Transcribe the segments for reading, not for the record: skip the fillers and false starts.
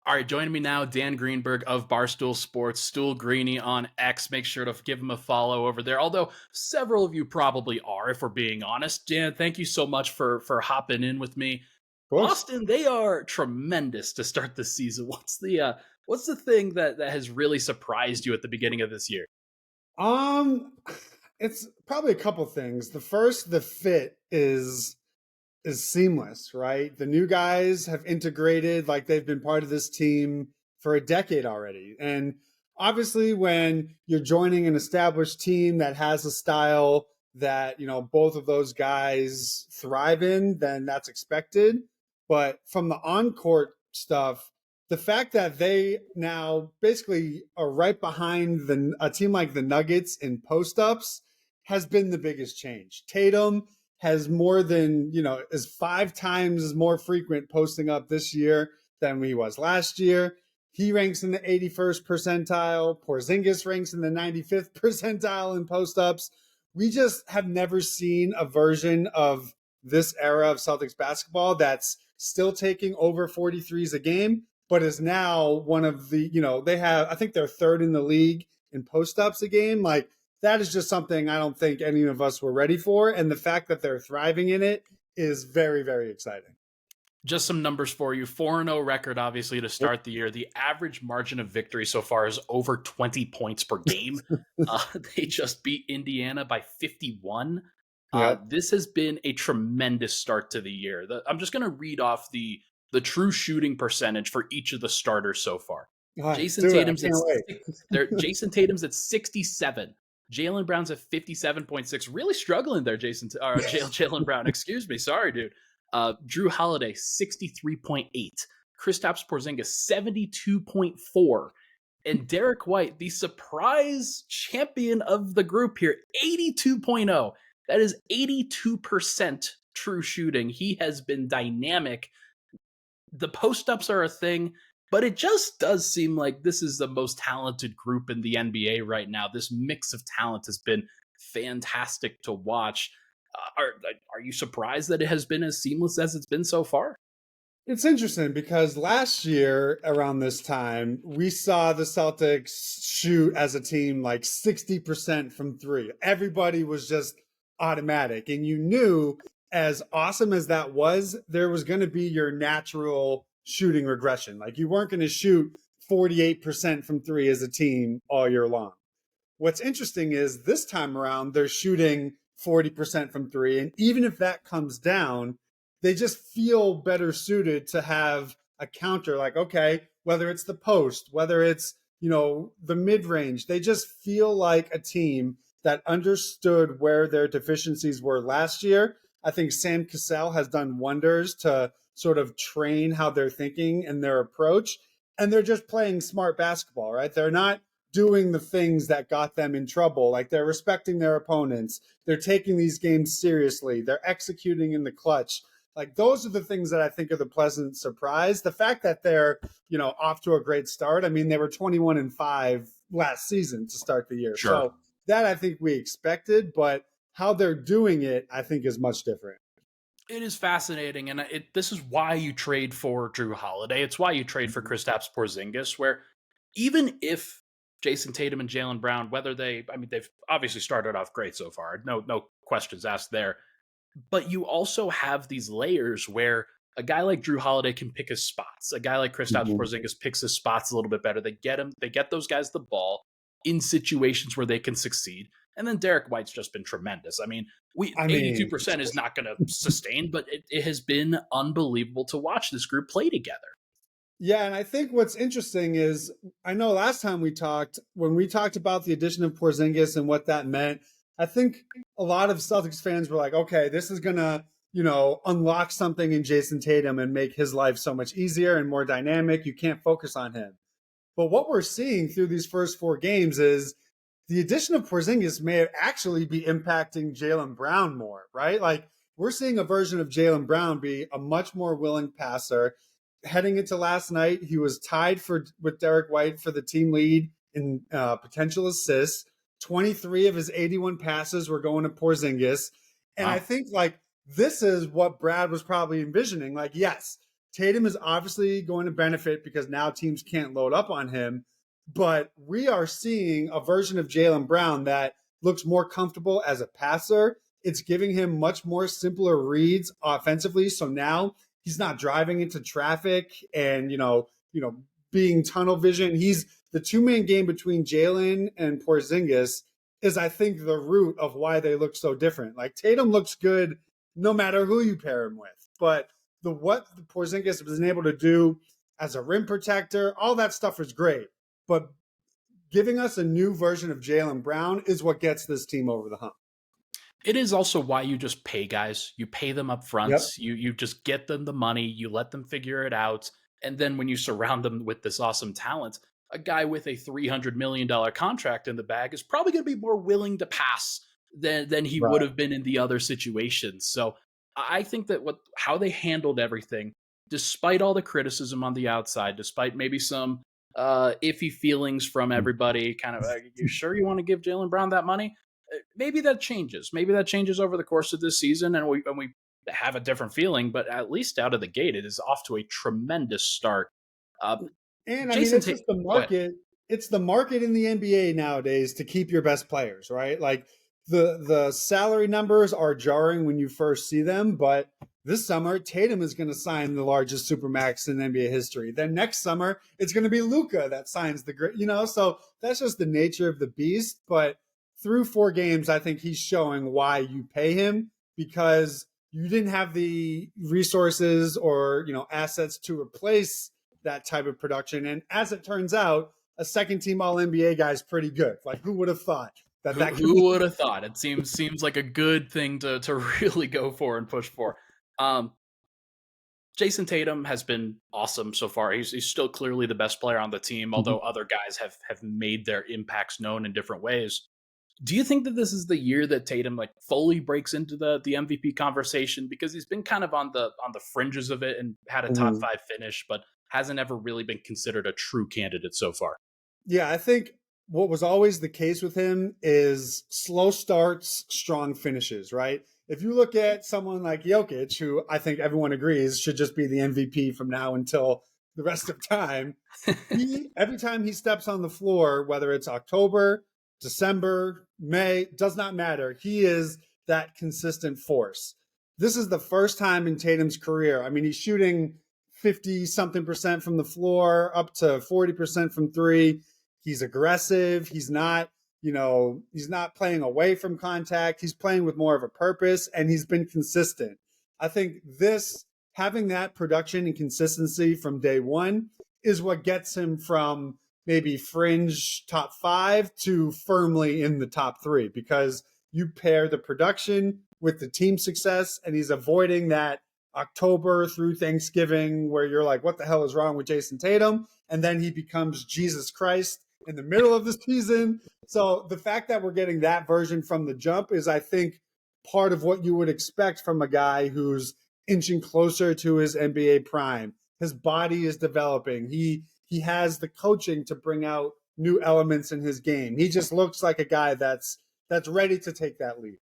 All right, joining me now, Dan Greenburg of Barstool Sports, Stool Greeny on X. Make sure to give him a follow over there. Although several of you probably are, if we're being honest. Dan, thank you so much for hopping in with me. Of course. Boston, they are tremendous to start the season. What's the thing that has really surprised you at the beginning of this year? Um, it's probably a couple things. The first, the fit is seamless, right? The new guys have integrated like they've been part of this team for a decade already. And obviously when you're joining an established team that has a style that, both of those guys thrive in, then that's expected. But from the on-court stuff, the fact that they now basically are right behind a team like the Nuggets in post-ups has been the biggest change. Tatum has more than, is 5 times more frequent posting up this year than he was last year. He ranks in the 81st percentile. Porzingis ranks in the 95th percentile in post ups. We just have never seen a version of this era of Celtics basketball that's still taking over 43s a game, but is now one of the, I think they're third in the league in post ups a game. Like, that is just something I don't think any of us were ready for. And the fact that they're thriving in it is very, very exciting. Just some numbers for you. 4-0 record, obviously, to start the year. The average margin of victory so far is over 20 points per game. Uh, they just beat Indiana by 51. Yep. This has been a tremendous start to the year. I'm just going to read off the true shooting percentage for each of the starters so far. All right, Jason do it. I Tatum's at can't wait. Jason Tatum's at 67. Jaylen Brown's at 57.6. Really struggling there, Jaylen Brown. Excuse me. Sorry, dude. Jrue Holiday, 63.8. Kristaps Porzingis, 72.4. And Derrick White, the surprise champion of the group here, 82.0. That is 82% true shooting. He has been dynamic. The post ups are a thing, but it just does seem like this is the most talented group in the NBA right now. This mix of talent has been fantastic to watch. Are you surprised that it has been as seamless as it's been so far? It's interesting because last year around this time, we saw the Celtics shoot as a team like 60% from three. Everybody was just automatic. And you knew, as awesome as that was, there was going to be your natural shooting regression. Like, you weren't going to shoot 48% from three as a team all year long. What's interesting is this time around, they're shooting 40% from three. And even if that comes down, they just feel better suited to have a counter. Like, okay, whether it's the post, whether it's, the mid range, they just feel like a team that understood where their deficiencies were last year. I think Sam Cassell has done wonders to sort of train how they're thinking and their approach. And they're just playing smart basketball, right? They're not doing the things that got them in trouble. Like, they're respecting their opponents. They're taking these games seriously. They're executing in the clutch. Like, those are the things that I think are the pleasant surprise. The fact that they're, off to a great start. I mean, they were 21-5 last season to start the year. Sure. So that I think we expected, but how they're doing it, I think, is much different. It is fascinating, and this is why you trade for Jrue Holiday. It's why you trade for Kristaps Porzingis, where even if Jayson Tatum and Jaylen Brown, they've obviously started off great so far. No questions asked there. But you also have these layers where a guy like Jrue Holiday can pick his spots. A guy like Kristaps Mhm. Porzingis picks his spots a little bit better. They get those guys the ball in situations where they can succeed. And then Derrick White's just been tremendous. I mean, we I mean, 82% is not going to sustain, but it has been unbelievable to watch this group play together. yeah, and I think what's interesting is I know last time when we talked about the addition of Porzingis and what that meant, I think a lot of Celtics fans were like, okay, this is going to, unlock something in Jayson Tatum and make his life so much easier and more dynamic. You can't focus on him. But what we're seeing through these first 4 games is the addition of Porzingis may actually be impacting Jaylen Brown more, right? Like, we're seeing a version of Jaylen Brown be a much more willing passer. Heading into last night, he was tied with Derrick White for the team lead in potential assists. 23 of his 81 passes were going to Porzingis. And I Wow. think, like, this is what Brad was probably envisioning. Like, yes, Tatum is obviously going to benefit because now teams can't load up on him. But we are seeing a version of Jaylen Brown that looks more comfortable as a passer. It's giving him much more simpler reads offensively. So now he's not driving into traffic and, being tunnel vision. He's the two-man game between Jaylen and Porzingis is, I think, the root of why they look so different. Like Tatum looks good no matter who you pair him with. But what the Porzingis was able to do as a rim protector, all that stuff is great. But giving us a new version of Jaylen Brown is what gets this team over the hump. It is also why you just pay guys. You pay them up front. Yep. You just get them the money. You let them figure it out. And then when you surround them with this awesome talent, a guy with a $300 million contract in the bag is probably going to be more willing to pass than he would have been in the other situations. So I think that how they handled everything, despite all the criticism on the outside, despite maybe some iffy feelings from everybody, kind of, you sure you want to give Jaylen Brown that money? Maybe that changes. Maybe that changes over the course of this season, and we have a different feeling. But at least out of the gate, it is off to a tremendous start. And I mean, it's just the market. It's the market in the NBA nowadays to keep your best players, right? Like the salary numbers are jarring when you first see them, but this summer Tatum is going to sign the largest supermax in NBA history. Then next summer it's going to be Luka that signs the great, so that's just the nature of the beast. But through 4 games, I think he's showing why you pay him, because you didn't have the resources or, assets to replace that type of production. And as it turns out, a second team All NBA guy is pretty good. Like, who would have thought that? Who would have thought? It seems like a good thing to really go for and push for. Jayson Tatum has been awesome so far. He's still clearly the best player on the team, although other guys have made their impacts known in different ways. Do you think that this is the year that Tatum fully breaks into the MVP conversation? Because he's been kind of on the fringes of it and had a top 5 finish, but hasn't ever really been considered a true candidate so far. Yeah, I think what was always the case with him is slow starts, strong finishes, right? If you look at someone like Jokic, who I think everyone agrees should just be the MVP from now until the rest of time, every time he steps on the floor, whether it's October, December, May, does not matter. He is that consistent force. This is the first time in Tatum's career. I mean, he's shooting 50-something% from the floor, up to 40% from 3. He's aggressive. He's not playing away from contact. He's playing with more of a purpose, and he's been consistent. I think having that production and consistency from day one is what gets him from maybe fringe top 5 to firmly in the top 3, because you pair the production with the team success, and he's avoiding that October through Thanksgiving where you're like, what the hell is wrong with Jayson Tatum? And then he becomes Jesus Christ in the middle of the season. So the fact that we're getting that version from the jump is, I think, part of what you would expect from a guy who's inching closer to his NBA prime. His body is developing. He has the coaching to bring out new elements in his game. He just looks like a guy that's ready to take that leap.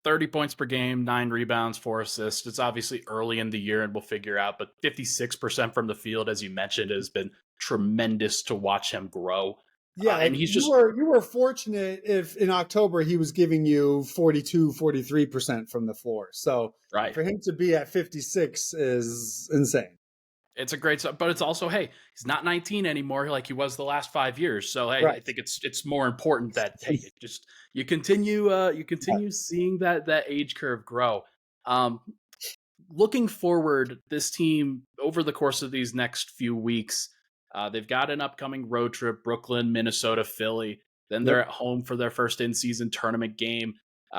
30 points per game, 9 rebounds, 4 assists. It's obviously early in the year and we'll figure out, but 56% from the field, as you mentioned, has been tremendous to watch him grow. Yeah, and you were fortunate if in October he was giving you 42, 43% from the floor. So for him to be at 56 is insane. It's a great, but it's also, hey, he's not 19 anymore like he was the last 5 years. So hey, I think it's more important that you continue seeing that age curve grow. Looking forward, this team over the course of these next few weeks, they've got an upcoming road trip: Brooklyn, Minnesota, Philly. Then they're at home for their first in-season tournament game.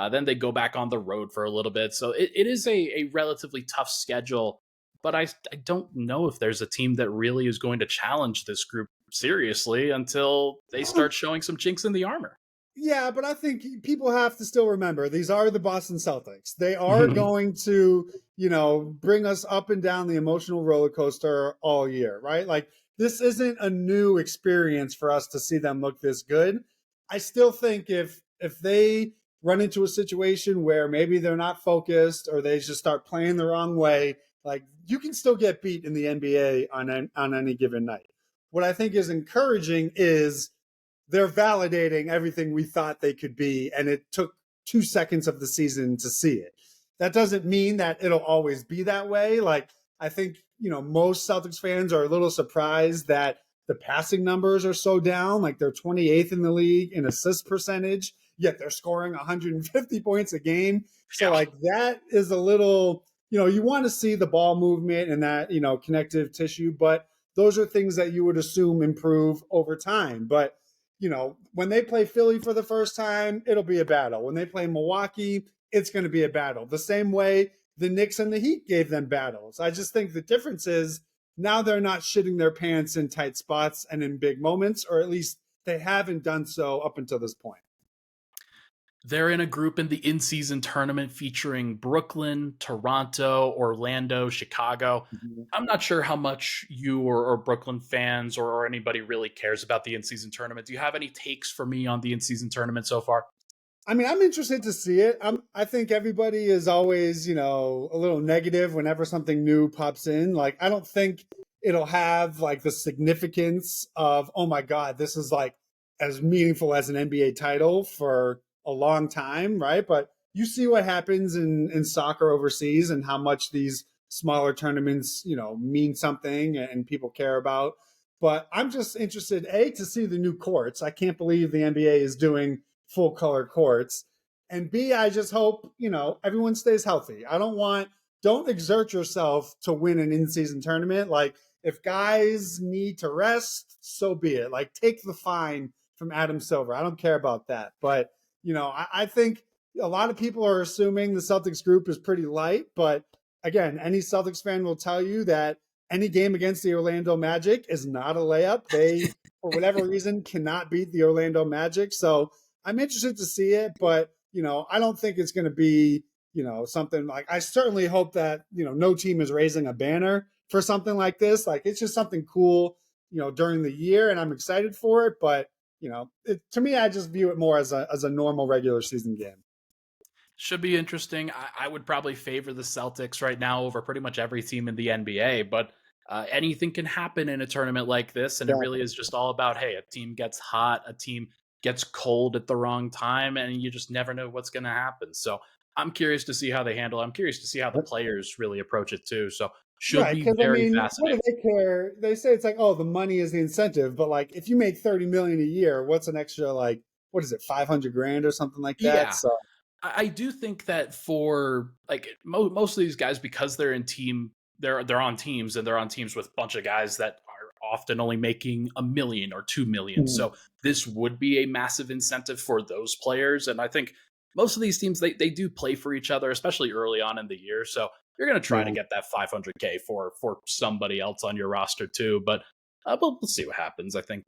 Then they go back on the road for a little bit. So it is a relatively tough schedule. But I don't know if there's a team that really is going to challenge this group seriously until they start showing some chinks in the armor. Yeah, but I think people have to still remember these are the Boston Celtics. They are going to, bring us up and down the emotional roller coaster all year, right? Like, this isn't a new experience for us to see them look this good. I still think if they run into a situation where maybe they're not focused or they just start playing the wrong way, Like you can still get beat in the NBA on any given night. What I think is encouraging is they're validating everything we thought they could be, and it took 2 seconds of the season to see it. That doesn't mean that it'll always be that way. Like I think, most Celtics fans are a little surprised that the passing numbers are so down. Like they're 28th in the league in assist percentage, yet they're scoring 150 points a game. So Yeah. like that is a little, you want to see the ball movement and that, connective tissue, but those are things that you would assume improve over time. But when they play Philly for the first time, it'll be a battle. When they play Milwaukee, it's going to be a battle. The same way the Knicks and the Heat gave them battles. I just think the difference is now they're not shitting their pants in tight spots and in big moments, or at least they haven't done so up until this point. They're in a group in the in-season tournament featuring Brooklyn, Toronto, Orlando, Chicago. Mm-hmm. I'm not sure how much you or Brooklyn fans or anybody really cares about the in-season tournament. Do you have any takes for me on the in-season tournament so far? I mean, I'm interested to see it. I think everybody is always, a little negative whenever something new pops in. Like, I don't think it'll have like the significance of, oh my God, this is like as meaningful as an NBA title for a long time, right? But you see what happens in soccer overseas and how much these smaller tournaments, mean something and people care about. But I'm just interested, A, to see the new courts. I can't believe the NBA is doing full color courts. And B, I just hope, everyone stays healthy. Don't exert yourself to win an in-season tournament. Like if guys need to rest, so be it. Like take the fine from Adam Silver. I don't care about that. But, I think a lot of people are assuming the Celtics group is pretty light. But again, any Celtics fan will tell you that any game against the Orlando Magic is not a layup. They, for whatever reason, cannot beat the Orlando Magic. So I'm interested to see it, but I don't think it's going to be, something like, I certainly hope that, no team is raising a banner for something like this. Like it's just something cool, during the year, and I'm excited for it. But, to me, I just view it more as a normal regular season game. Should be interesting. I would probably favor the Celtics right now over pretty much every team in the NBA, but anything can happen in a tournament like this. And it really is just all about, hey, a team gets hot, a team gets cold at the wrong time, and you just never know what's going to happen. So I'm curious to see how they handle it. I'm curious to see how the players really approach it too. So should Right, be because very what do fascinating. they care? They say it's like, oh, the money is the incentive, but like if you make 30 million a year, what's an extra like what is it, 500 grand or something like that? Yeah. So I do think that for like most of these guys, because they're in team, they're on teams, and they're on teams with a bunch of guys that are often only making 1 million or 2 million. Mhm. So this would be a massive incentive for those players. And I think most of these teams they do play for each other, especially early on in the year. So you're going to try to Yeah. get that 500K for somebody else on your roster too. But we'll see what happens. I think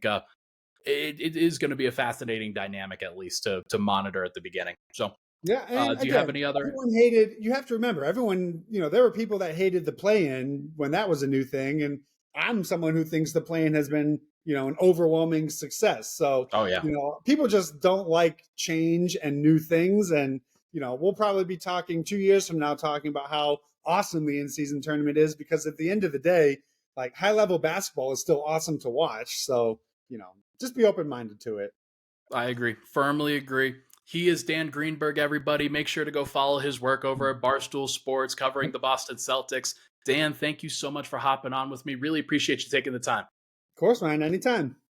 it is going to be a fascinating dynamic, at least to monitor at the beginning. So. Yeah, and Do you have again, any other? everyone hated. You have to remember, everyone. There were people that hated the play-in when that was a new thing, and I'm someone who thinks the play-in has been, an overwhelming success. So, Oh yeah, people just don't like change and new things, and we'll probably be talking 2 years from now, talking about how awesome the in-season tournament is, because at the end of the day, like high-level basketball is still awesome to watch. So, just be open-minded to it. I agree. Firmly agree. He is Dan Greenburg, everybody. Make sure to go follow his work over at Barstool Sports, covering the Boston Celtics. Dan, thank you so much for hopping on with me. Really appreciate you taking the time. Of course, Ryan, anytime.